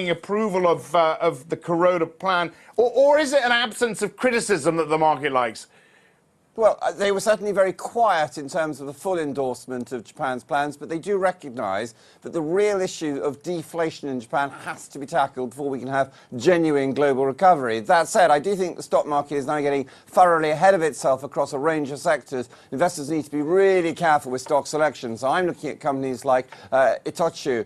overwhelming approval of the Kuroda plan, or is it an absence of criticism that the market likes? Well, they were certainly very quiet in terms of the full endorsement of Japan's plans, but they do recognise that the real issue of deflation in Japan has to be tackled before we can have genuine global recovery. That said, I do think the stock market is now getting thoroughly ahead of itself across a range of sectors. Investors need to be really careful with stock selection. So I'm looking at companies like Itochu,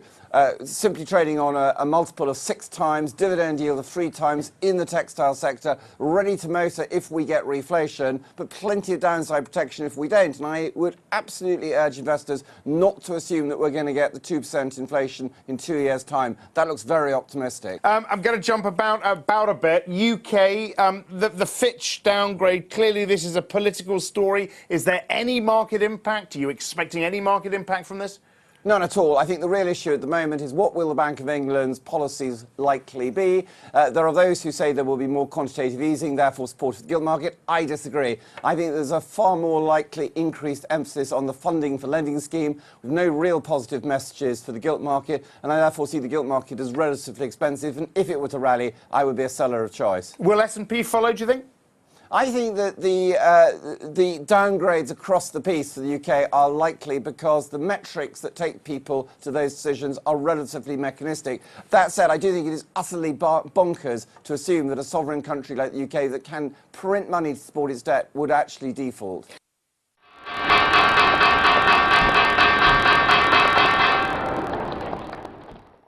simply trading on a multiple of 6 times, dividend yield of 3 times in the textile sector, ready to motor if we get reflation, but plenty of downside protection if we don't. And I would absolutely urge investors not to assume that we're going to get the 2% inflation in 2 years' time. That looks very optimistic. I'm going to jump about a bit. UK, the Fitch downgrade, clearly this is a political story. Is there any market impact? Are you expecting any market impact from this? None at all. I think the real issue at the moment is what will the Bank of England's policies likely be? There are those who say there will be more quantitative easing, therefore support of the gilt market. I disagree. I think there's a far more likely increased emphasis on the funding for lending scheme with no real positive messages for the gilt market, and I therefore see the gilt market as relatively expensive, and if it were to rally, I would be a seller of choice. Will S&P follow, do you think? I think that the downgrades across the piece for the UK are likely because the metrics that take people to those decisions are relatively mechanistic. That said, I do think it is utterly bonkers to assume that a sovereign country like the UK that can print money to support its debt would actually default.